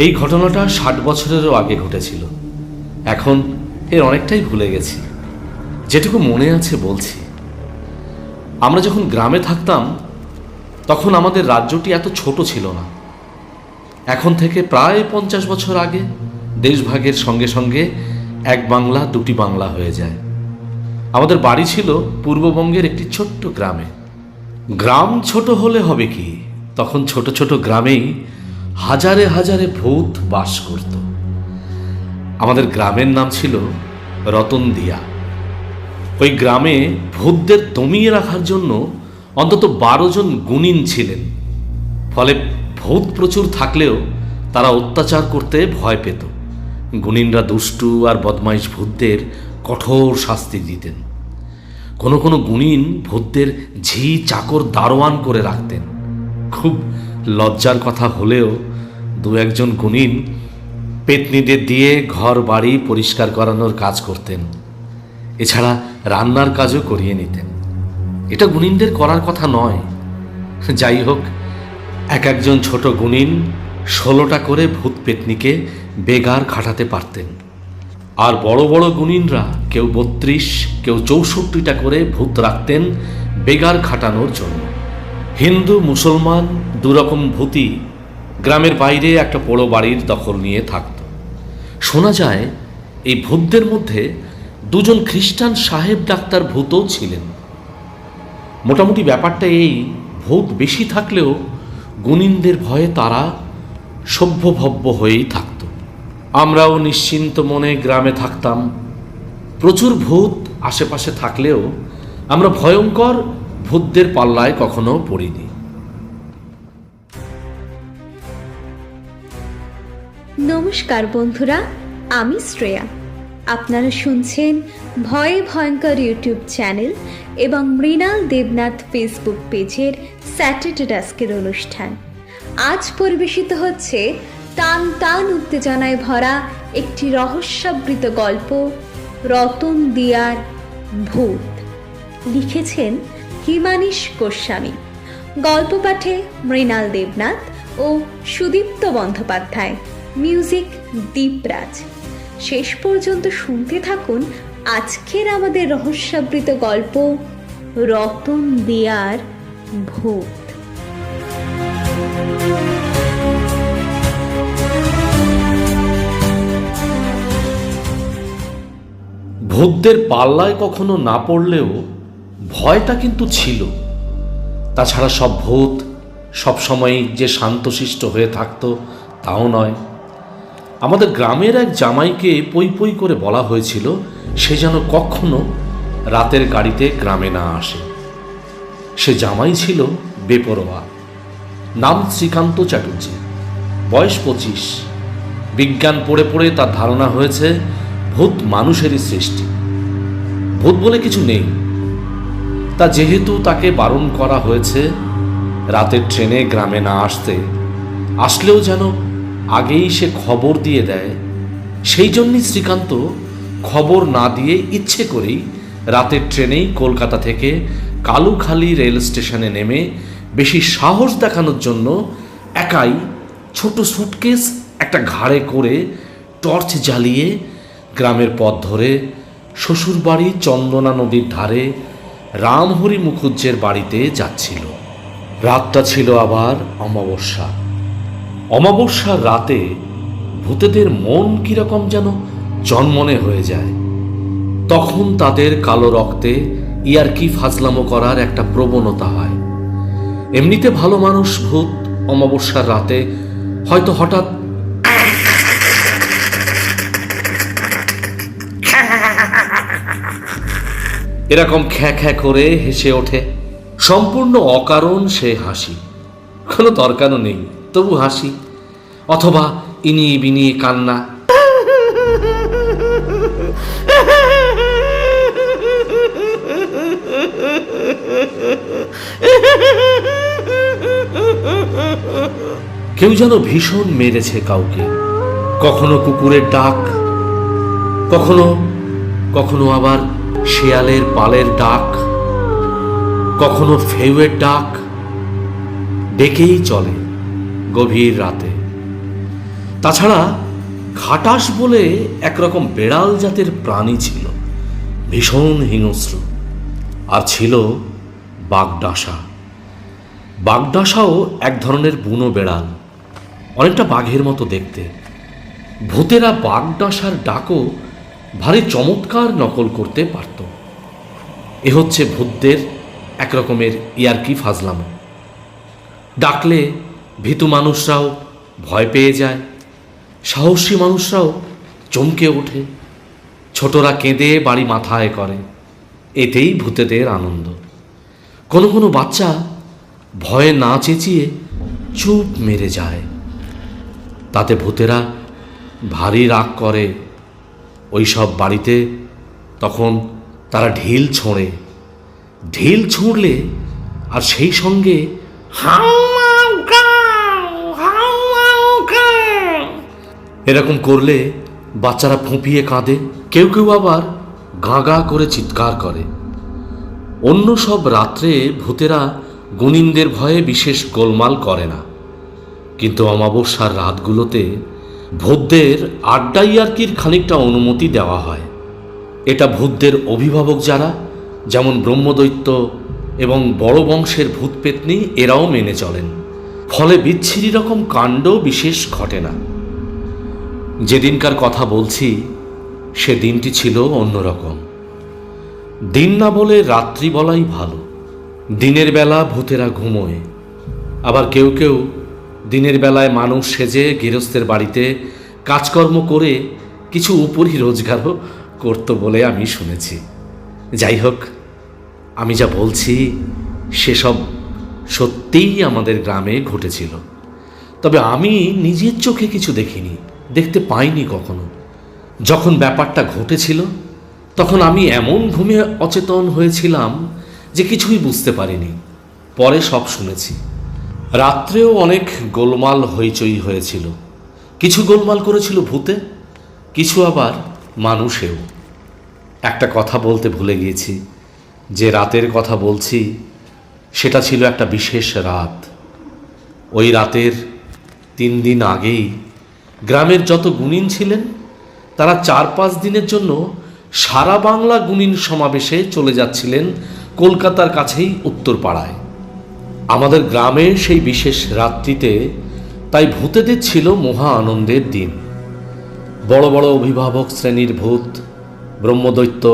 এই ঘটনাটা 60 বছরেরও আগে ঘটেছিল। এখন এর অনেকটাই ভুলে গেছি। যেটুকু মনে আছে বলছি। আমরা যখন গ্রামে থাকতাম তখন আমাদের রাজ্যটি এত ছোট ছিল না। এখন থেকে প্রায় 50 বছর আগে দেশভাগের সঙ্গে সঙ্গে এক বাংলা দুটি বাংলা হয়ে যায়। আমাদের বাড়ি ছিল পূর্ববঙ্গের একটি ছোট্ট গ্রামে। গ্রাম ছোট হলে হবে কি, তখন ছোট ছোট গ্রামেই হাজারে হাজারে ভূত বাস করত। আমাদের গ্রামের নাম ছিল রতনদিয়া। ওই গ্রামে ভূতদের দমিয়ে রাখার জন্য অন্তত 12 জন গুণিন ছিলেন। ফলে ভূত প্রচুর থাকলেও তারা অত্যাচার করতে ভয় পেত। গুণিনরা দুষ্টু আর বদমাইশ ভূতদের কঠোর শাস্তি দিতেন। কোনো কোনো গুণিন ভূতদের ঝি চাকর দারোয়ান করে রাখতেন। খুব লজ্জার কথা হলেও দু একজন গুণিন পেতনিদের দিয়ে ঘর বাড়ি পরিষ্কার করানোর কাজ করতেন। এছাড়া রান্নার কাজও করিয়ে নিতেন। এটা গুণিনদের করার কথা নয়। যাই হোক, এক একজন ছোট গুণিন 16টা করে ভূত পেতনিকে বেগার খাটাতে পারতেন। আর বড় বড় গুণিনরা কেউ 32, কেউ 64টা করে ভূত রাখতেন বেগার খাটানোর জন্য। হিন্দু মুসলমান দুরকম ভূতই গ্রামের বাইরে একটা পোড়ো বাড়ির দখল নিয়ে থাকত। শোনা যায় এই ভূতদের মধ্যে 2 জন খ্রিস্টান সাহেব ডাক্তার ভূতও ছিলেন। মোটামুটি ব্যাপারটা এই, ভূত বেশি থাকলেও গুণিনদের ভয়ে তারা সভ্যভব্য হয়েই থাকত। আমরাও নিশ্চিন্ত মনে গ্রামে থাকতাম। প্রচুর ভূত আশেপাশে থাকলেও আমরা ভয়ঙ্কর ভূতদের পাল্লায় কখনো পড়িনি। নমস্কার বন্ধুরা, আমি শ্রেয়া। আপনারা শুনছেন ভয়ে ভয়ঙ্কর ইউটিউব চ্যানেল এবং মৃণাল দেবনাথ ফেসবুক পেজের স্যাটারডে ডাস্কের অনুষ্ঠান। আজ পরিবেশিত হচ্ছে টান টান উত্তেজনায় ভরা একটি রহস্যাবৃত গল্প, রতন দিয়ার ভূত। লিখেছেন হিমানীশ গোস্বামী। গল্প পাঠে মৃণাল দেবনাথ ও সুদীপ্ত বন্দ্যোপাধ্যায়। মিউজিক দীপরাজ। শেষ পর্যন্ত শুনতে থাকুন আজকের আমাদের রহস্যাবৃত গল্প, রতন দিয়ার ভূত। ভূতদের পাল্লায় কখনো না পড়লেও ভয়টা কিন্তু ছিল। তাছাড়া সব ভূত সবসময় যে শান্তশিষ্ট হয়ে থাকতো তাও নয়। আমাদের গ্রামের এক জামাইকে পই পই করে বলা হয়েছিল সে যেন কখনো রাতের গাড়িতে গ্রামে না আসে। সে জামাই ছিল বেপরোয়া। নাম শ্রীকান্ত চ্যাটার্জি, বয়স 25। বিজ্ঞান পড়ে পড়ে তার ধারণা হয়েছে ভূত মানুষেরই সৃষ্টি, ভূত বলে কিছু নেই। তা যেহেতু তাকে বারণ করা হয়েছে রাতের ট্রেনে গ্রামে না আসতে, আসলেও যেন আগেই সে খবর দিয়ে দেয়, সেই জন্যই শ্রীকান্ত খবর না দিয়ে ইচ্ছে করেই রাতের ট্রেনেই কলকাতা থেকে কালুখালী রেল স্টেশনে নেমে বেশি সাহস দেখানোর জন্য একাই ছোট সুটকেস একটা ঘাড়ে করে টর্চ জ্বালিয়ে গ্রামের পথ ধরে শ্বশুরবাড়ি চন্দনা নদীর ধারে রামহরি মুখুজ্জের বাড়িতে যাচ্ছিল। রাতটা ছিল আবার অমাবস্যা। অমাবস্যার রাতে ভূতেদের মন কিরকম যেন জন্মনে হয়ে যায়। তখন তাদের কালো রক্তে ইয়ার্কি ফাজলামো করার একটা প্রবণতা হয়। এমনিতে ভালো মানুষ ভূত অমাবস্যার রাতে হয়তো হঠাৎ এরকম খ্যা খ্যা করে হেসে ওঠে। সম্পূর্ণ অকারণ সে হাসি, কোনো দরকারও নেই, তবু হাসি। অথবা ইনিয়ে বিনিয়ে কান্না। কেউ যেন ভীষণ মেরেছে কাউকে। কখনো কুকুরের ডাক, কখনো কখনো আবার শেয়ালের পালের ডাক, কখনো ফেউয়ের ডাক। ডেকেই চলে গভীর রাতে। তাছাড়া খাটাস বলে একরকম বেড়াল জাতের প্রাণী ছিল, ভীষণ হিংস্র। আর ছিল বাগডাসা। বাগডাসাও এক ধরনের বুনো বেড়াল, অনেকটা বাঘের মতো দেখতে। ভূতেরা বাগডাসার ডাকও ভারী চমৎকার নকল করতে পারত। এ হচ্ছে ভূতদের এক রকমের ইয়ার্কি ফাজলামো। ডাকলে ভীতু মানুষরাও ভয় পেয়ে যায়, সাহসী মানুষরাও চমকে ওঠে, ছোটরা কেঁদে বাড়ি মাথায় করে। এতেই ভূতেদের আনন্দ। কোনো কোনো বাচ্চা ভয়ে না চেঁচিয়ে চুপ মেরে যায়, তাতে ভূতেরা ভারী রাগ করে। ওই সব বাড়িতে তখন তারা ঢিল ছোঁড়ে। ঢিল ছুঁড়লে আর সেই সঙ্গে এরকম করলে বাচ্চারা ফুঁপিয়ে কাঁদে, কেউ কেউ আবার গা গা করে চিৎকার করে। অন্য সব রাত্রে ভূতেরা গুণিনদের ভয়ে বিশেষ গোলমাল করে না, কিন্তু অমাবস্যার রাতগুলোতে ভূতদের আড্ডা ইয়ার্কির খানিকটা অনুমতি দেওয়া হয়। এটা ভূতদের অভিভাবক যারা, যেমন ব্রহ্মদৈত্য এবং বড় বংশের ভূত পেতনি, এরাও মেনে চলেন। ফলে বিচ্ছিরি রকম কাণ্ড বিশেষ ঘটে না। যেদিনকার কথা বলছি সে দিনটি ছিল অন্যরকম। দিন না বলে রাত্রি বলাই ভালো। দিনের বেলা ভূতেরা ঘুমোয়, আবার কেউ কেউ দিনের বেলায় মানুষ সেজে গৃহস্থের বাড়িতে কাজকর্ম করে কিছু উপরি রোজগারও করত বলে আমি শুনেছি। যাই হোক, আমি যা বলছি সেসব সত্যিই আমাদের গ্রামে ঘটেছিল। তবে আমি নিজের চোখে কিছু দেখিনি, দেখতে পাইনি কখনো। যখন ব্যাপারটা ঘটেছিল তখন আমি এমন ঘুমে অচেতন হয়েছিলাম যে কিছুই বুঝতে পারিনি। পরে সব শুনেছি। রাত্রেও অনেক গোলমাল হইচই হয়েছিল। কিছু গোলমাল করেছিল ভূতে, কিছু আবার মানুষেও। একটা কথা বলতে ভুলে গিয়েছি। যে রাতের কথা বলছি সেটা ছিল একটা বিশেষ রাত। ওই রাতের 3 দিন আগেই গ্রামের যত গুণিন ছিলেন তারা 4-5 দিনের জন্য সারা বাংলা গুণিন সমাবেশে চলে যাচ্ছিলেন কলকাতার কাছেই উত্তরপাড়ায়। আমাদের গ্রামে সেই বিশেষ রাত্রিতে তাই ভূতেদের ছিল মহা আনন্দের দিন। বড় বড় অভিভাবক শ্রেণীর ভূত, ব্রহ্মদৈত্য,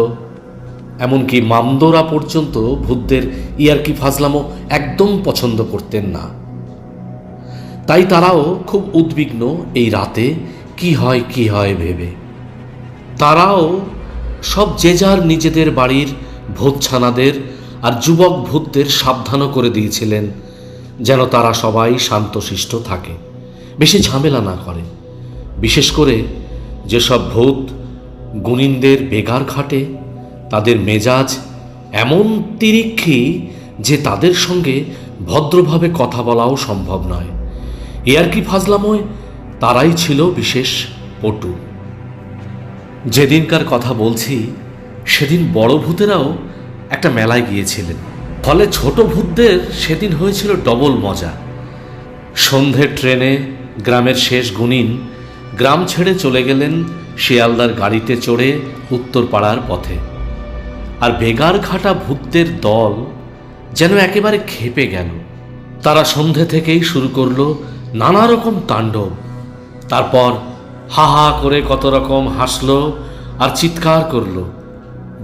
এমনকি মামদোরা পর্যন্ত ভূতদের ইয়ার্কি ফাজলামো একদম পছন্দ করতেন না। তাই তারাও খুব উদ্বিগ্ন এই রাতে কি হয় ভেবে। তারাও সব যে যার নিজেদের বাড়ির ভূতছানাদের আর যুবক ভূতদের সাবধানও করে দিয়েছিলেন যেন তারা সবাই শান্তশিষ্ট থাকে, বেশি ঝামেলা না করে। বিশেষ করে যেসব ভূত গুণিনদের বেগার খাটে, তাদের মেজাজ এমন তিরিক্ষি যে তাদের সঙ্গে ভদ্রভাবে কথা বলাও সম্ভব নয়। ইয়ার্কি ফাজলামোয় তারাই ছিল বিশেষ পটু। যেদিনকার কথা বলছি সেদিন বড় ভূতেরাও একটা মেলায় গিয়েছিলেন। ফলে ছোট ভূতদের সেদিন হয়েছিল ডবল মজা। সন্ধ্যের ট্রেনে গ্রামের শেষ গুণিন গ্রাম ছেড়ে চলে গেলেন শিয়ালদার গাড়িতে চড়ে উত্তরপাড়ার পথে। আর বেগার ঘাটা ভূতদের দল যেন একেবারে ক্ষেপে গেল। তারা সন্ধে থেকেই শুরু করলো নানা রকম তাণ্ডব। তারপর হা হা করে কত রকম হাসলো আর চিৎকার করলো।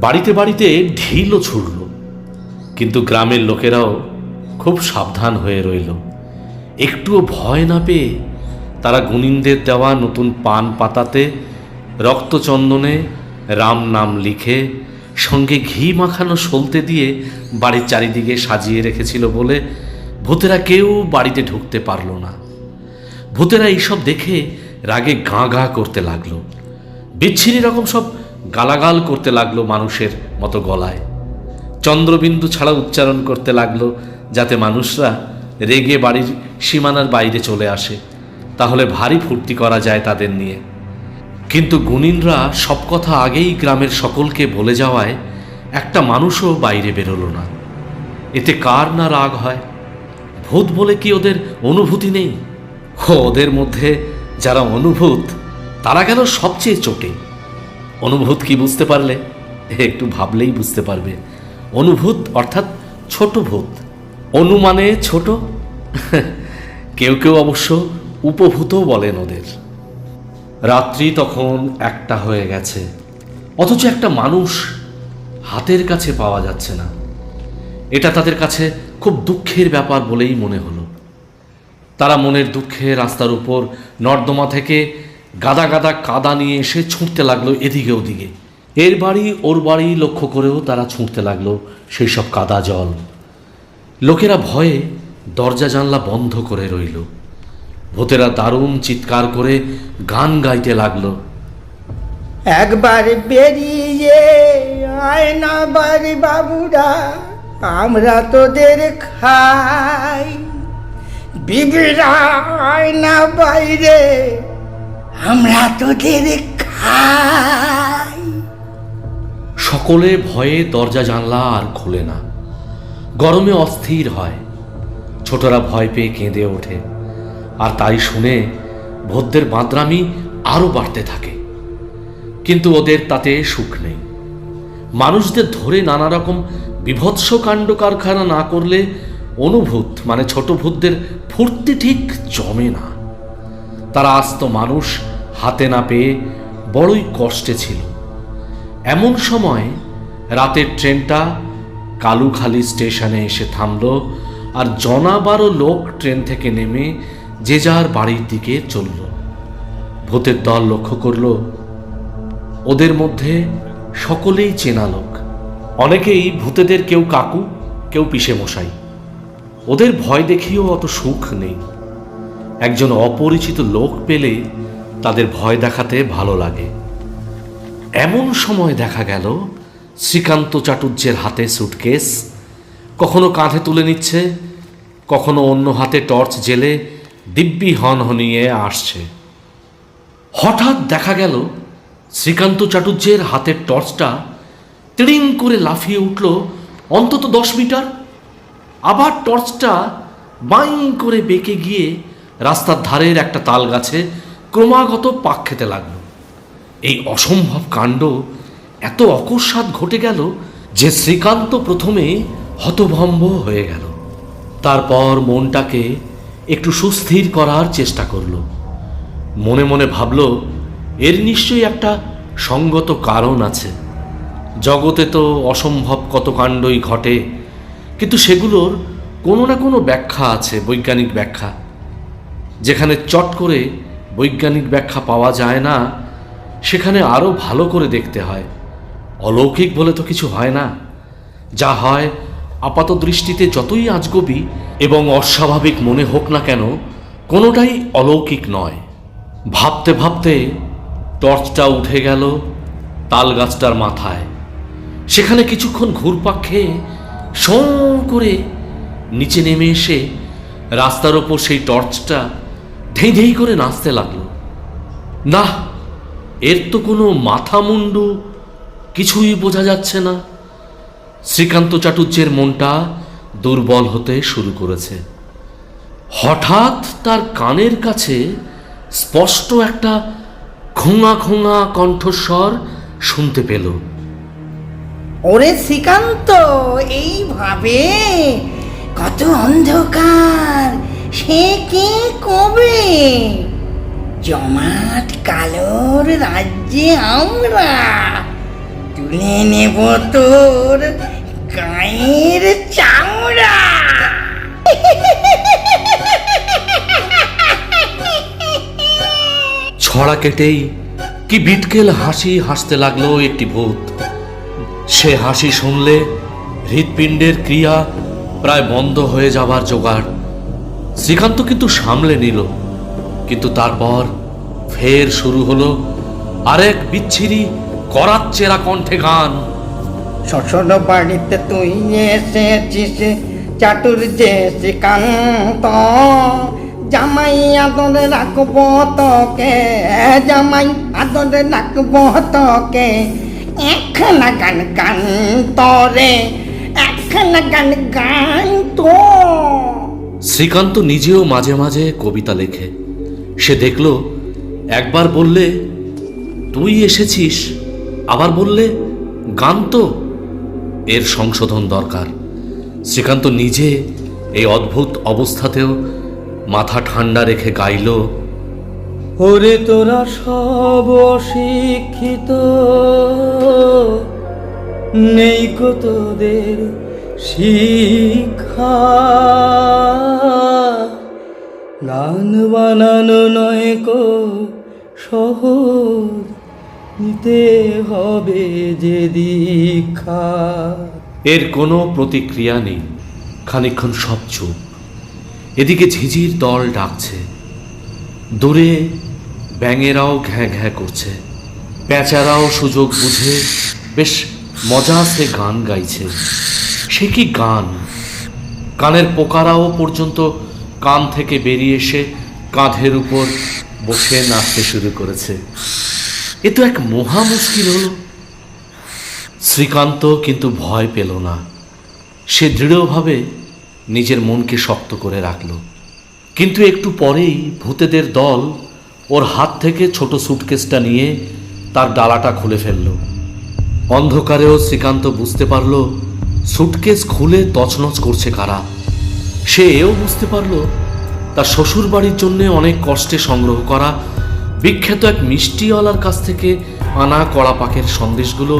বাড়িতে বাড়িতে ঢিলও ছুড়ল। কিন্তু গ্রামের লোকেরাও খুব সাবধান হয়ে রইল। একটুও ভয় না পেয়ে তারা গুণিনদের দেওয়া নতুন পান পাতাতে রক্তচন্দনে রাম নাম লিখে সঙ্গে ঘি মাখানো সলতে দিয়ে বাড়ির চারিদিকে সাজিয়ে রেখেছিল বলে ভূতেরা কেউ বাড়িতে ঢুকতে পারল না। ভূতেরা এইসব দেখে রাগে গাঁ গাঁ করতে লাগলো, বিচ্ছিরি রকম সব গালাগাল করতে লাগলো মানুষের মতো গলায়। চন্দ্রবিন্দু ছাড়া উচ্চারণ করতে লাগলো যাতে মানুষরা রেগে বাড়ির সীমানার বাইরে চলে আসে, তাহলে ভারী ফুর্তি করা যায় তাদের নিয়ে। কিন্তু গুণিনরা সব কথা আগেই গ্রামের সকলকে বলে যাওয়ায় একটা মানুষও বাইরে বেরোলো না। এতে কার না রাগ হয়? ভূত বলে কি ওদের অনুভূতি নেই? ওদের মধ্যে যারা অনুভূত তারা গেল সবচেয়ে চোটে। অনুভূত কি বুঝতে পারলে? একটু ভাবলেই বুঝতে পারবে। অনুভূত অর্থাৎ ছোট ভূত। অনু মানে ছোট, কেউ কেউ অবশ্য উপভূতও বলেন ওদের। রাত্রি তখন 1টা হয়ে গেছে, অথচ একটা মানুষ হাতের কাছে পাওয়া যাচ্ছে না। এটা তাদের কাছে খুব দুঃখের ব্যাপার বলেই মনে হলো। তারা মনের দুঃখে রাস্তার উপর নর্দমা থেকে গাদা গাদা কাদা নিয়ে এসে ছুঁড়তে লাগলো এদিকে ওদিকে। এর বাড়ি ওর বাড়ি লক্ষ্য করেও তারা ছুঁড়তে লাগলো সেই সব কাদা জল। লোকেরা ভয়ে দরজা জানলা বন্ধ করে রইল। ভূতেরা দারুণ চিৎকার করে গান গাইতে লাগলো। একবার বেরিয়ে আয় না বাড়ি বাবুরা, আমরা তোদের খাই। বিবিরা আয় না বাইরে, আমরা তোদের খাই। সকলে ভয়ে দরজা জানলা আর খোলে না। গরমে অস্থির হয়। ছোটরা ভয় পেয়ে কেঁদে ওঠে। আর তাই শুনে ভূতদের বাঁদরামি আরও বাড়তে থাকে। কিন্তু ওদের তাতে সুখ নেই। মানুষদের ধরে নানা রকম বিভৎস কাণ্ড কারখানা না করলে অনুভূত মানে ছোট ভূতদের ফুর্তি ঠিক জমে না। তারা আস্ত মানুষ হাতে না পেয়ে বড়ই কষ্টে ছিল। এমন সময় রাতের ট্রেনটা কালুখালী স্টেশনে এসে থামল। আর 12 লোক ট্রেন থেকে নেমে যে যার বাড়ির দিকে চলল। ভূতের দল লক্ষ্য করল ওদের মধ্যে সকলেই চেনা লোক। অনেকেই ভূতেদের কেউ কাকু, কেউ পিসে মশাই। ওদের ভয় দেখিয়েও অত সুখ নেই। একজন অপরিচিত লোক পেলে তাদের ভয় দেখাতে ভালো লাগে। এমন সময় দেখা গেল শ্রীকান্ত চাটুর্যের হাতে সুটকেস, কখনো কাঁধে তুলে নিচ্ছে, কখনো অন্য হাতে টর্চ জেলে দিব্যি হনহনিয়ে আসছে। হঠাৎ দেখা গেল শ্রীকান্ত চাটুর্যের হাতের টর্চটা তিড়িং করে লাফিয়ে উঠল অন্তত 10 মিটার। আবার টর্চটা বাঁই করে বেঁকে গিয়ে রাস্তার ধারের একটা তাল গাছে ক্রমাগত পাক খেতে লাগল। এই অসম্ভব কাণ্ড এত অকস্মাৎ ঘটে গেল যে শ্রীকান্ত প্রথমে হতভম্ব হয়ে গেল। তারপর মনটাকে একটু সুস্থির করার চেষ্টা করল। মনে মনে ভাবল এর নিশ্চয়ই একটা সঙ্গত কারণ আছে। জগতে তো অসম্ভব কত কাণ্ডই ঘটে, কিন্তু সেগুলোর কোনো না কোনো ব্যাখ্যা আছে, বৈজ্ঞানিক ব্যাখ্যা। যেখানে চট করে বৈজ্ঞানিক ব্যাখ্যা পাওয়া যায় না, সেখানে আরও ভালো করে দেখতে হয়। অলৌকিক বলে তো কিছু হয় না। যা হয় আপাত দৃষ্টিতে যতই আজগবি এবং অস্বাভাবিক মনে হোক না কেন, কোনোটাই অলৌকিক নয়। ভাবতে ভাবতে টর্চটা উঠে গেল তাল গাছটার মাথায়। সেখানে কিছুক্ষণ ঘুরপাক খেয়ে শোঁ করে নিচে নেমে এসে রাস্তার ওপর সেই টর্চটা ঢেই ঢেই করে নাচতে লাগলো। না, এর তো কোনো মাথা মুন্ডু কিছুই বোঝা যাচ্ছে না। শ্রীকান্ত চাটুর্যের মনটা দুর্বল হতে শুরু করেছে। হঠাৎ তার কানের কাছে স্পষ্ট একটা খোঙা খোঙা কণ্ঠস্বর শুনতে পেল। ওরে শ্রীকান্ত, এইভাবে কত অন্ধকার, সে কে কবে? জমাট কালোর রাজ্যে আমরা তুলে নেব তোর গায়ের চামড়া। ছড়া কেটেই কি বিটকেল হাসি হাসতে লাগলো একটি ভূত। সে হাসি শুনলে হৃৎপিণ্ডের ক্রিয়া প্রায় বন্ধ হয়ে যাবার জোগাড়। শ্রীকান্ত কিন্তু সামলে নিল, কিন্তু তারপর ফের শুরু হলো আরেক বিচ্ছিরি করাচ্চেরা কণ্ঠে গান। শ্বশুর বাড়িতে তুই এসেছিস চাটুর্যে শ্রীকান্ত, জামাই আদরে রাখবো তোকে, জামাই আদরে রাখবো তোকে। একখানা গান গান তোরে, একখানা গান গান তো। শ্রীকান্ত নিজেও মাঝে মাঝে কবিতা লেখে। সে দেখল একবার বললে তুই এসেছিস, আবার বললে গান তো, এর সংশোধন দরকার। শ্রীকান্ত নিজে এই অদ্ভুত অবস্থাতেও মাথা ঠান্ডা রেখে গাইল, ওরে তোরা সব অশিক্ষিত, নেই কো তোদের শিক্ষা, গান বানানো নয় কো সহজ, নিতে হবে যে দীক্ষা। এর কোনো প্রতিক্রিয়া নেই। খানিকক্ষণ সব চুপ। এদিকে ঝিঝির দল ডাকছে, দূরে ব্যাঙেরাও ঘ্যাঁ ঘ্যাঁ করছে, পেঁচারাও সুযোগ বুঝে বেশ মজাসে গান গাইছে। সে কি গান! কানের পোকারাও পর্যন্ত কান থেকে বেরিয়ে এসে কাঁধের উপর বসে নাচতে শুরু করেছে। এ তো এক মহা মুশকিল হলো। শ্রীকান্ত কিন্তু ভয় পেল না। সে দৃঢ়ভাবে নিজের মনকে শক্ত করে রাখল। কিন্তু একটু পরেই ভূতেদের দল ওর হাত থেকে ছোট সুটকেসটা নিয়ে তার ডালাটা খুলে ফেলল। অন্ধকারেও শ্রীকান্ত বুঝতে পারল সুটকেস খুলে তছনছ করছে কারা। সে এও বুঝতে পারল তার শ্বশুর বাড়ির জন্যে অনেক কষ্টে সংগ্রহ করা বিখ্যাত এক মিষ্টিওয়ালার কাছ থেকে আনা কড়া পাকের সন্দেশগুলো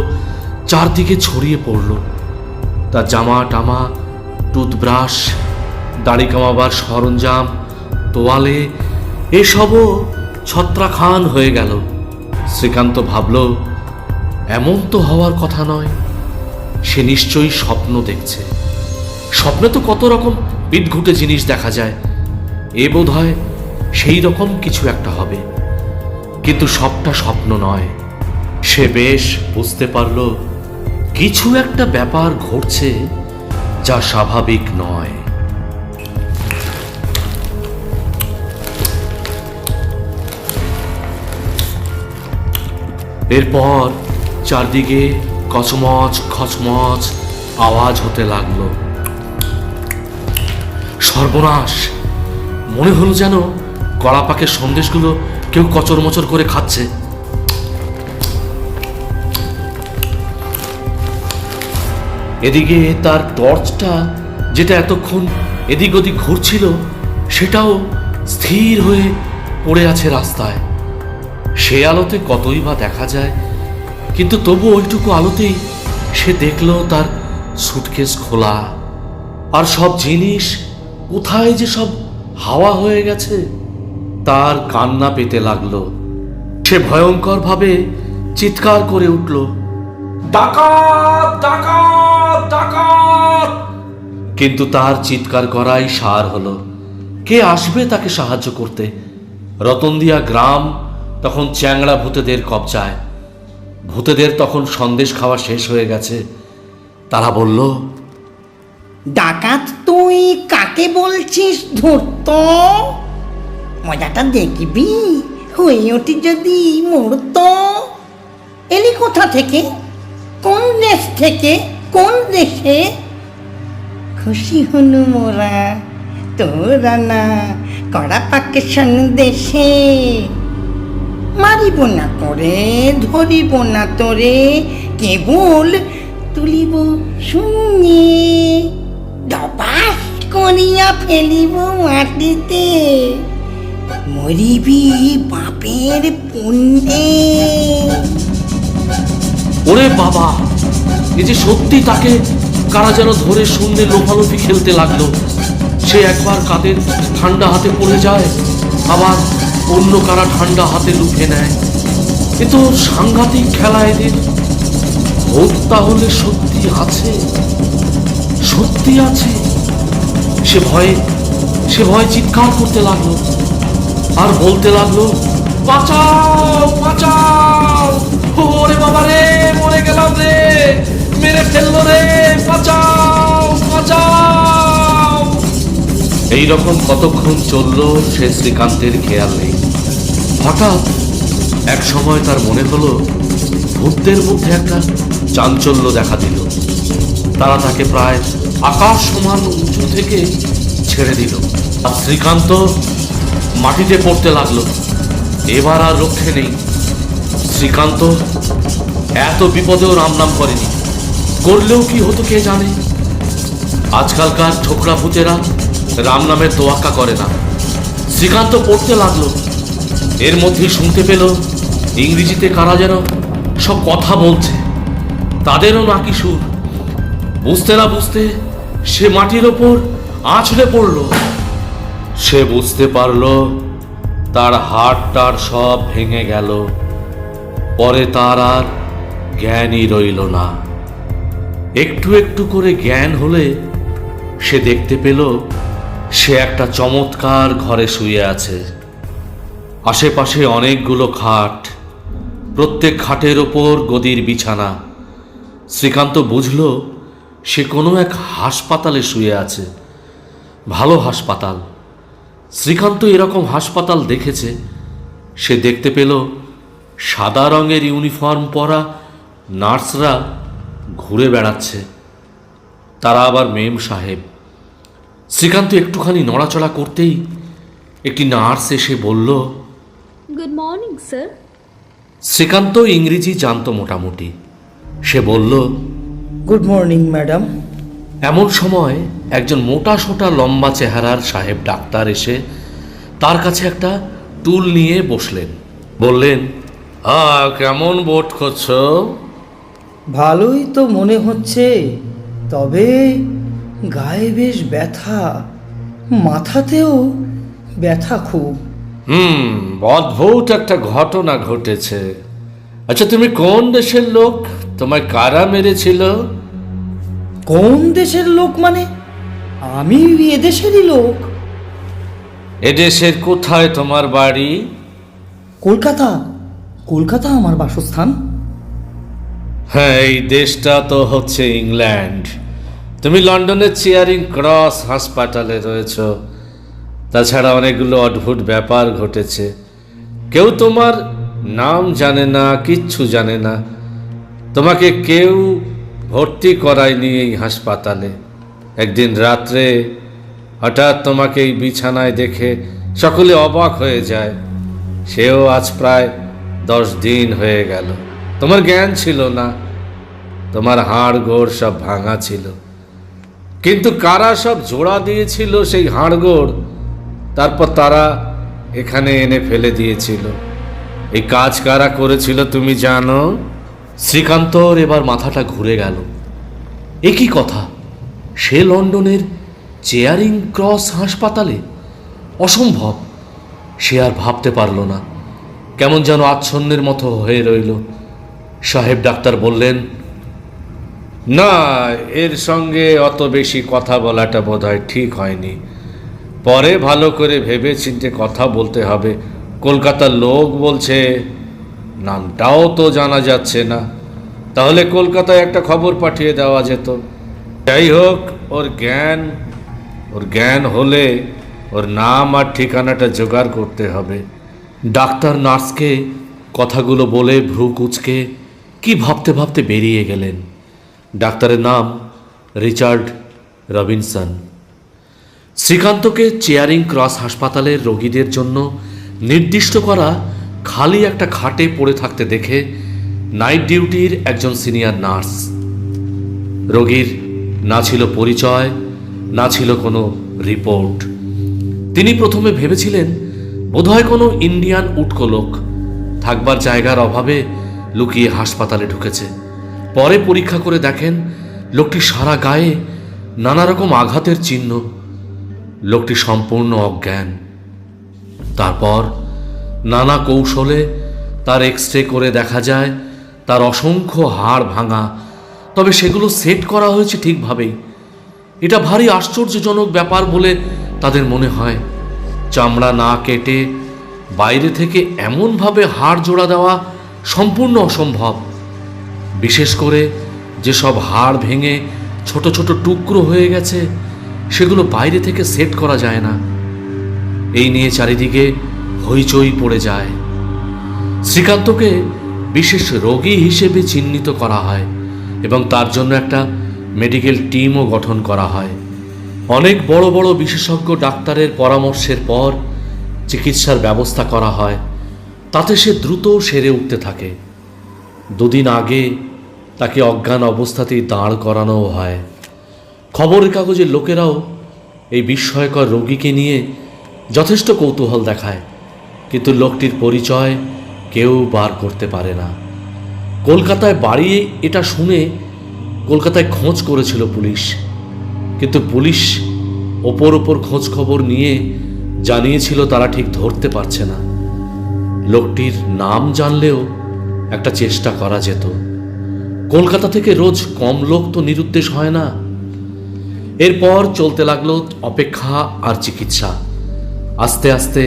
চারদিকে ছড়িয়ে পড়ল। তার জামা টামা, টুথব্রাশ, দাড়ি কামাবার সরঞ্জাম, তোয়ালে এসবও ছত্রাখান হয়ে গেল। শ্রীকান্ত ভাবল, এমন তো হওয়ার কথা নয়। সে নিশ্চয়ই স্বপ্ন দেখছে। স্বপ্নে তো কত রকম বিদঘুটে জিনিস দেখা যায়। এ বোধ হয় সেই রকম কিছু একটা হবে। কিন্তু সবটা স্বপ্ন নয়। সে বেশ বুঝতে পারল কিছু একটা ব্যাপার ঘটছে যা স্বাভাবিক নয়। এরপর চারদিকে কচমচ খচমচ আওয়াজ হতে লাগলো। সর্বনাশ! মনে হলো যেন কড়া পাকের সন্দেশগুলো কেউ কচর মচর করে খাচ্ছে। এদিকে তার টর্চটা, যেটা এতক্ষণ এদিক ওদিক ঘুরছিল, সেটাও স্থির হয়ে পড়ে আছে রাস্তায়। সে আলোতে কতই বা দেখা যায়, কিন্তু তবু ওইটুকু আলোতেই সে দেখল তার সুটকেস খোলা। আর সব জিনিস কোথায় যে সব হাওয়া হয়ে গেছে। তার কান্না পেতে লাগলো। সে ভয়ঙ্কর ভাবে চিৎকার করে উঠল, ডাকাত ডাকাত ডাকাত! কিন্তু তার চিৎকার করাই সার হলো। কে আসবে তাকে সাহায্য করতে? রতনদিয়া গ্রাম তখন চ্যাংড়া ভূতেদের কবজায়। ভূতেদের তখন সন্দেশ খাওয়া শেষ হয়ে গেছে। তারা বলল, ডাকাত তুই কাকে বলছিস ধূর্ত? মজাটা দেখবি, হয়ে ওঠে যদি মূর্ত। এলি কোথা থেকে? কোন দেশ থেকে? কোন দেশে? খুশি হনু মোরা তোরা না কড়া পাকে সন্দেশে। মারিব না করে, ধরিব না তোরে, কেবল তুলিব শূন্যে, দপাস করিয়া ফেলিব মাটিতে, মরিবি বাপের পুণ্যে। ওরে বাবা! এ যে সত্যি তাকে কারা যেন ধরে শূন্যে লোফালোফি খেলতে লাগলো। সে একবার কাদের ঠান্ডা হাতে পড়ে যায়, আবার অন্য কারা ঠান্ডা হাতে লুফে নেয়। এ তো সাংঘাতিক খেলা এদের। ভূত তাহলে সত্যি আছে, সত্যি আছে। সে ভয়ে চিৎকার করতে লাগলো আর বলতে লাগলো, বাঁচাও বাঁচাও! ওরে বাবা রে, মরে গেলাম রে, মেরে ফেললো রে, বাঁচাও বাঁচাও! এইরকম কতক্ষণ চললো সে শ্রীকান্তের খেয়াল নেই। হঠাৎ এক সময় তার মনে হলো ভূতদের মধ্যে একটা চাঞ্চল্য দেখা দিল। তারা তাকে প্রায় আকাশ সমান উঁচু থেকে ছেড়ে দিল আর শ্রীকান্ত মাটিতে পড়তে লাগলো। এবার আর রক্ষে নেই। শ্রীকান্ত এত বিপদেও রাম নাম করেনি, করলেও কি হতো কে জানে। আজকালকার ছোকরা ভূতেরা রাম নামের তোয়াক্কা করে না। শ্রীকান্ত পড়তে লাগলো, এর মধ্যেই শুনতে পেল ইংরেজিতে কারা যেন সব কথা বলছে, তাদেরও নাকি সুর। বুঝতে না বুঝতে সে মাটির ওপর আছড়ে পড়ল। সে বুঝতে পারল তার হাড়টার সব ভেঙে গেল। পরে তার আর জ্ঞানই রইল না। একটু একটু করে জ্ঞান হলে সে দেখতে পেল সে একটা চমৎকার ঘরে শুয়ে আছে। আশেপাশে অনেকগুলো খাট, প্রত্যেক খাটের ওপর গদির বিছানা। শ্রীকান্ত বুঝল সে কোনো এক হাসপাতালে শুয়ে আছে, ভালো হাসপাতাল। শ্রীকান্ত এরকম হাসপাতাল দেখেছে। সে দেখতে পেল সাদা রঙের ইউনিফর্ম পরা নার্সরা ঘুরে বেড়াচ্ছে, তারা আবার মেম সাহেব। শ্রীকান্ত একটুখানি নড়াচড়া করতেই একটি নার্স এসে বলল, গুড মর্নিং স্যার। শ্রীকান্ত ইংরেজি জানতো মোটামুটি। সে বলল, গুড মর্নিং ম্যাডাম। এমন সময় একজন মোটা সোটা লম্বা চেহারার সাহেব ডাক্তার এসে তার কাছে একটা টুল নিয়ে বসলেন। বললেন, কেমন বোধ করছো? ভালোই তো মনে হচ্ছে, তবে গায়ে বেশ ব্যথা, মাথাতেও ব্যথা খুব। অদ্ভুত একটা ঘটনা ঘটেছে। আচ্ছা, তুমি কোন দেশের লোক? তোমায় কারা মেরেছিল? কোন দেশের লোক মানে? আমি এদেশেরই লোক। এদেশের কোথায় তোমার বাড়ি? কলকাতা। কলকাতা আমার বাসস্থান। হ্যাঁ, এই দেশটা তো হচ্ছে ইংল্যান্ড। তুমি লন্ডনের চেয়ারিং ক্রস হাসপাতালে রয়েছ। তাছাড়া অনেকগুলো অদ্ভুত ব্যাপার ঘটেছে। কেউ তোমার নাম জানে না, কিচ্ছু জানে না। তোমাকে কেউ ভর্তি করায়নি এই হাসপাতালে। একদিন রাত্রে হঠাৎ তোমাকে এই বিছানায় দেখে সকলে অবাক হয়ে যায়। সেও আজ প্রায় 10 দিন হয়ে গেল। তোমার জ্ঞান ছিল না, তোমার হাড় গোড় সব ভাঙা ছিল। কিন্তু কারা সব জোড়া দিয়েছিল সেই হাড় গোড়, তারপর তারা এখানে এনে ফেলে দিয়েছিল। এই কাজ কারা করেছিল তুমি জানো? শ্রীকান্তর এবার মাথাটা ঘুরে গেল। এ কি কথা! সে লন্ডনের চেয়ারিং ক্রস হাসপাতালে? অসম্ভব! সে আর ভাবতে পারল না, কেমন যেন আচ্ছন্নের মতো হয়ে রইল। সাহেব ডাক্তার বললেন, না, এর সঙ্গে অত বেশি কথা বলাটা বোধহয় ঠিক হয়নি। পরে ভালো করে ভেবে চিন্তে কথা বলতে হবে। কলকাতার লোক বলছে, নামটাও তো জানা যাচ্ছে না। তাহলে কলকাতায় একটা খবর পাঠিয়ে দেওয়া যেত। যাই হোক, ওর জ্ঞান হলে ওর নাম আর ঠিকানাটা জোগাড় করতে হবে। ডাক্তার নার্সকে কথাগুলো বলে ভ্রু কুঁচকে কি ভাবতে ভাবতে বেরিয়ে গেলেন। ডাক্তারের নাম রিচার্ড রবিনসন। শ্রীকান্তকে চেয়ারিং ক্রস হাসপাতালের রোগীদের জন্য নির্দিষ্ট করা খালি একটা খাটে পড়ে থাকতে দেখে নাইট ডিউটির একজন সিনিয়র নার্স। রোগীর না ছিল পরিচয়, না ছিল কোনো রিপোর্ট। তিনি প্রথমে ভেবেছিলেন বোধহয় কোনো ইন্ডিয়ান উটকো লোক থাকবার জায়গার অভাবে লুকিয়ে হাসপাতালে ঢুকেছে। পরে পরীক্ষা করে দেখেন লোকটি সারা গায়ে নানা রকম আঘাতের চিহ্ন। লোকটি সম্পূর্ণ অজ্ঞান। তারপর নানা কৌশলে তার এক্স-রে করে দেখা যায় তার অসংখ্য হাড় ভাঙা, তবে সেগুলো সেট করা হয়েছে ঠিকভাবেই। এটা ভারী আশ্চর্যজনক ব্যাপার বলে তাদের মনে হয়। চামড়া না কেটে বাইরে থেকে এমনভাবে হাড় জোড়া দেওয়া সম্পূর্ণ অসম্ভব। বিশেষ করে যেসব হাড় ভেঙে ছোট ছোট টুকরো হয়ে গেছে, সেগুলো বাইরে থেকে সেট করা যায় না। এই নিয়ে চারিদিকে হইচই পড়ে যায়। শ্রীকান্তকে বিশেষ রোগী হিসেবে চিহ্নিত করা হয় এবং তার জন্য একটা মেডিকেল টিমও গঠন করা হয়। অনেক বড় বড় বিশেষজ্ঞ ডাক্তারের পরামর্শের পর চিকিৎসার ব্যবস্থা করা হয়। তাতে সে দ্রুত সেরে উঠতে থাকে। দুদিন আগে তাকে অজ্ঞান অবস্থাতেই দাঁড় করানোও হয়। খবরের কাগজের লোকেরাও এই বিস্ময়কর রোগীকে নিয়ে যথেষ্ট কৌতূহল দেখায়, কিন্তু লোকটির পরিচয় কেউ বার করতে পারে না। কলকাতায় বাড়ি এটা শুনে কলকাতায় খোঁজ করেছিল পুলিশ, কিন্তু পুলিশ ওপর খোঁজ খবর নিয়ে জানিয়েছিল তারা ঠিক ধরতে পারছে না। লোকটির নাম জানলেও একটা চেষ্টা করা যেত। কলকাতা থেকে রোজ কম লোক তো নিরুদ্দেশ হয় না। এরপর চলতে লাগলো অপেক্ষা আর চিকিৎসা। আস্তে আস্তে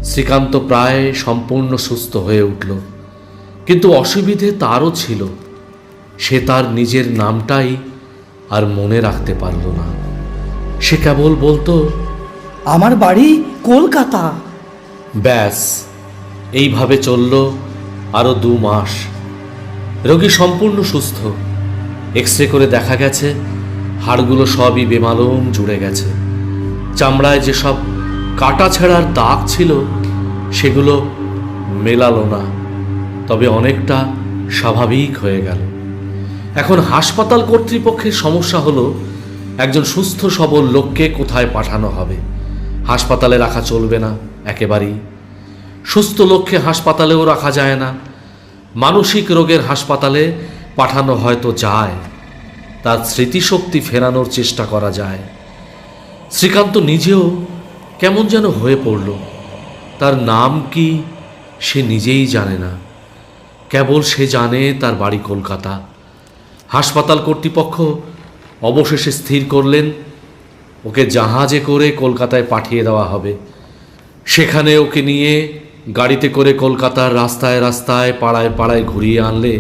শ্রীকান্ত প্রায় সম্পূর্ণ সুস্থ হয়ে উঠল, কিন্তু অসুবিধে তারও ছিল। সে তার নিজের নামটাই আর মনে রাখতে পারল না। সে কেবল বলতো, আমার বাড়ি কলকাতা। ব্যাস। এইভাবে চলল আরো 2 মাস। রোগী সম্পূর্ণ সুস্থ। এক্সরে করে দেখা গেছে হাড়গুলো সবই বেমালুম জুড়ে গেছে। চামড়ায় যেসব কাটা ছেঁড়ার দাগ ছিল সেগুলো মেলালো না, তবে অনেকটা স্বাভাবিক হয়ে গেল। এখন হাসপাতাল কর্তৃপক্ষের সমস্যা হলো একজন সুস্থ সবল লোককে কোথায় পাঠানো হবে। হাসপাতালে রাখা চলবে না একেবারেই। সুস্থ লোককে হাসপাতালেও রাখা যায় না। মানসিক রোগের হাসপাতালে পাঠানো হয়তো যায়, তার স্মৃতিশক্তি ফেরানোর চেষ্টা করা যায়। শ্রীকান্ত নিজেও কেমন যেন হয়ে পড়ল। তার নাম কি সে নিজেই জানে না, কেবল সে জানে তার বাড়ি কলকাতা। হাসপাতাল কর্তৃপক্ষ অবশেষে স্থির করলেন ওকে জাহাজে করে কলকাতায় পাঠিয়ে দেওয়া হবে। সেখানে ওকে নিয়ে গাড়িতে করে কলকাতার রাস্তায় রাস্তায় পাড়ায় পাড়ায় ঘুরিয়ে আনলে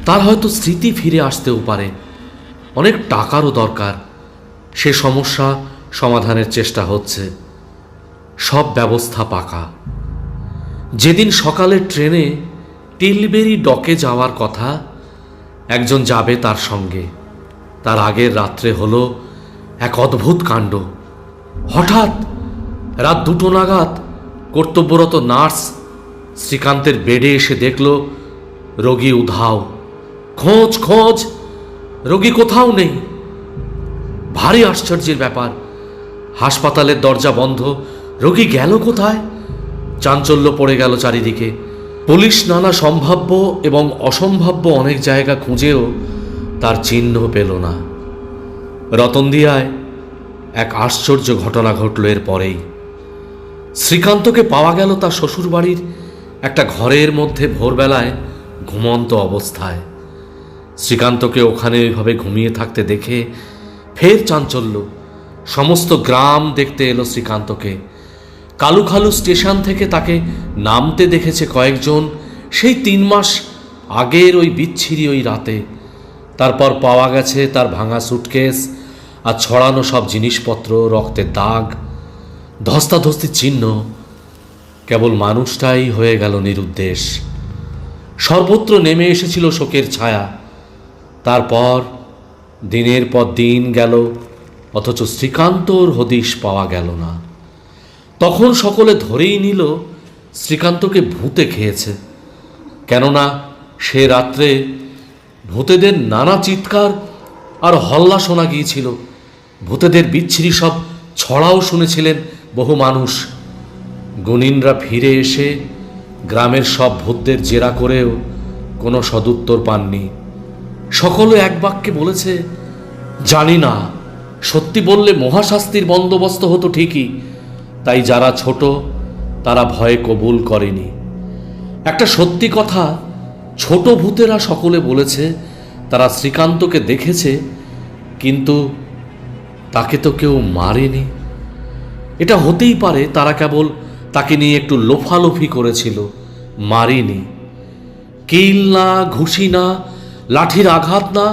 তার হয়তো স্মৃতি ফিরে আসতেও পারে। অনেক টাকারও দরকার। সে সমস্যা সমাধানের চেষ্টা হচ্ছে। সব ব্যবস্থা পাকা। যেদিন সকালে ট্রেনে টিলবেরি ডকে যাওয়ার কথা, একজন যাবে তার সঙ্গে। তার আগের রাত্রে হলো এক অদ্ভুত কাণ্ড। হঠাৎ রাত 2টো নাগাদ কর্তব্যরত নার্স শ্রীকান্তের বেডে এসে দেখল রোগী উধাও। খোঁজ খোঁজ, রোগী কোথাও নেই। ভারী আশ্চর্যের ব্যাপার। হাসপাতালের দরজা বন্ধ, রোগী গেল কোথায়? চাঞ্চল্য পড়ে গেল চারিদিকে। পুলিশ নানা সম্ভাব্য এবং অসম্ভাব্য অনেক জায়গা খুঁজেও তার চিহ্ন পেল না। রতনদিয়ায় এক আশ্চর্য ঘটনা ঘটল এর পরেই। শ্রীকান্তকে পাওয়া গেল তার শ্বশুরবাড়ির একটা ঘরের মধ্যে ভোরবেলায় ঘুমন্ত অবস্থায়। শ্রীকান্তকে ওখানে ওইভাবে ঘুমিয়ে থাকতে দেখে ফের চাঞ্চল্য। সমস্ত গ্রাম দেখতে এলো শ্রীকান্তকে। কালুখালু স্টেশন থেকে তাকে নামতে দেখেছে কয়েকজন, সেই 3 মাস আগের ওই বিচ্ছিরি ওই রাতে। তারপর পাওয়া গেছে তার ভাঙা সুটকেস আর ছড়ানো সব জিনিসপত্র, রক্তের দাগ, ধস্তাধস্তির চিহ্ন। কেবল মানুষটাই হয়ে গেল নিরুদ্দেশ। সর্বত্র নেমে এসেছিল শোকের ছায়া। তারপর দিনের পর দিন গেল, অথচ শ্রীকান্তর হদিশ পাওয়া গেল না। তখন সকলে ধরেই নিল শ্রীকান্তকে ভূতে খেয়েছে, কেননা সে রাত্রে ভূতেদের নানা চিৎকার আর হল্লা শোনা গিয়েছিল। ভূতেদের বিচ্ছিরি সব ছড়াও শুনেছিলেন বহু মানুষ। গুণিনরা ফিরে এসে গ্রামের সব ভূতদের জেরা করেও কোনো সদুত্তর পাননি। সকলে এক বাক্যে বলেছে, জানি না, সত্যি বললে মহাশাস্তির বন্দোবস্ত হতো ঠিকই, তাই যারা ছোট তারা ভয়ে কবুল করেনি। একটা সত্যি কথা, ছোট ভূতেরা সকলে বলেছে তারা শ্রীকান্তকে দেখেছে, কিন্তু তাকে তো কেউ মারেনি। এটা হতেই পারে তারা কেবল তাকে নিয়ে একটু লোফালোফি করেছিল, মারেনি। কিল না, ঘুষি না, লাঠির আঘাত না,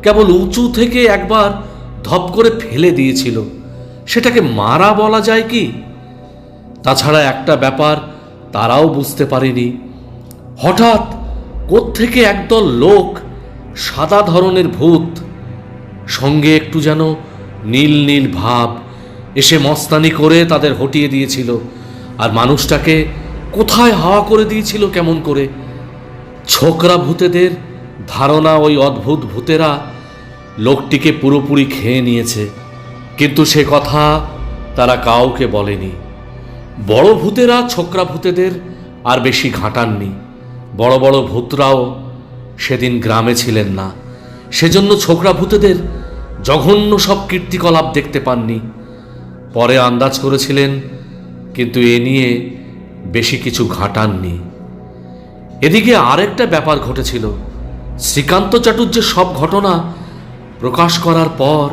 কেবল উঁচু থেকে একবার ধপ করে ফেলে দিয়েছিল। সেটাকে মারা বলা যায় কি? তাছাড়া একটা ব্যাপার তারাও বুঝতে পারেনি, হঠাৎ কোত্থেকে একদল লোক, সাদা ধরনের ভূত, সঙ্গে একটু যেন নীল নীল ভাব, এসে মস্তানি করে তাদের হটিয়ে দিয়েছিল আর মানুষটাকে কোথায় হাওয়া করে দিয়েছিল কেমন করে। ছোকরা ভূতেদের ধারণা ওই অদ্ভুত ভূতেরা লোকটিকে পুরোপুরি খেয়ে নিয়েছে, কিন্তু সে কথা তারা কাউকে বলেনি। বড় ভূতেরা ছোকরা ভূতেদের আর বেশি ঘাঁটাননি। বড় বড় ভূতরাও সেদিন গ্রামে ছিলেন না, সেজন্য ছোকরা ভূতেদের জঘন্য সব কীর্তিকলাপ দেখতে পাননি। পরে আন্দাজ করেছিলেন, কিন্তু এ নিয়ে বেশি কিছু ঘাঁটাননি। এদিকে আরেকটা ব্যাপার ঘটেছিল। শ্রীকান্ত চাটুর্যের সব ঘটনা প্রকাশ করার পর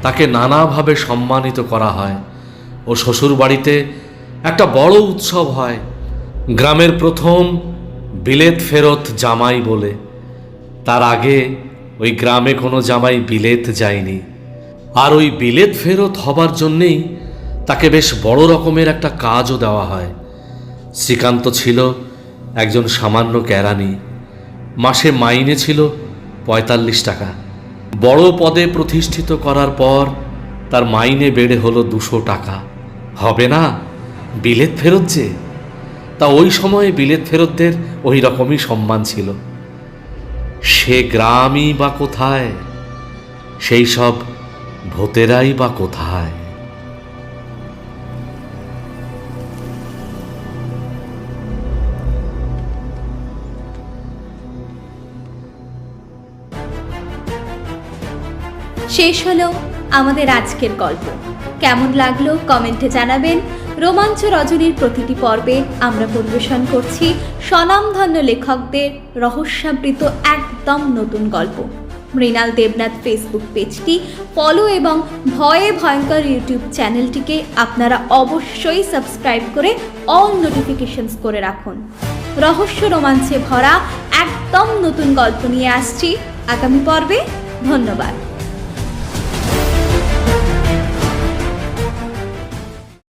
তাকে নানাভাবে সম্মানিত করা হয় ও শ্বশুর বাড়িতে একটা বড় উৎসব হয়, গ্রামের প্রথম বিলেত ফেরত জামাই বলে। তার আগে ওই গ্রামে কোনো জামাই বিলেত যায়নি, আর ওই বিলেত ফেরত হবার জন্যেই তাকে বেশ বড় রকমের একটা কাজও দেওয়া হয়। শ্রীকান্ত ছিল একজন সামান্য কেরানি, মাসে মাইনে ছিল ৪৫ টাকা। বড় পদে প্রতিষ্ঠিত করার পর তার মাইনে বেড়ে হলো ২০০ টাকা। হবে না বিলেত ফেরত যে? তা ওই সময়ে বিলেত ফেরতদের ওই রকমই সম্মান ছিল। সে গ্রামই বা কোথায়, সেই সব ভূতেরাই বা কোথায়? শেষ হলো আমাদের আজকের গল্প। কেমন লাগলো কমেন্টে জানাবেন। রোমাঞ্চ রজনীর প্রতিটি পর্বে আমরা পরিবেশন করছি স্বনামধন্য লেখকদের রহস্যাবৃত একদম নতুন গল্প। মৃণাল দেবনাথ ফেসবুক পেজটি ফলো এবং ভয়ে ভয়ঙ্কর ইউটিউব চ্যানেলটিকে আপনারা অবশ্যই সাবস্ক্রাইব করে অল নোটিফিকেশনস করে রাখুন। রহস্য রোমাঞ্চে ভরা একদম নতুন গল্প নিয়ে আসছি আগামী পর্বে। ধন্যবাদ।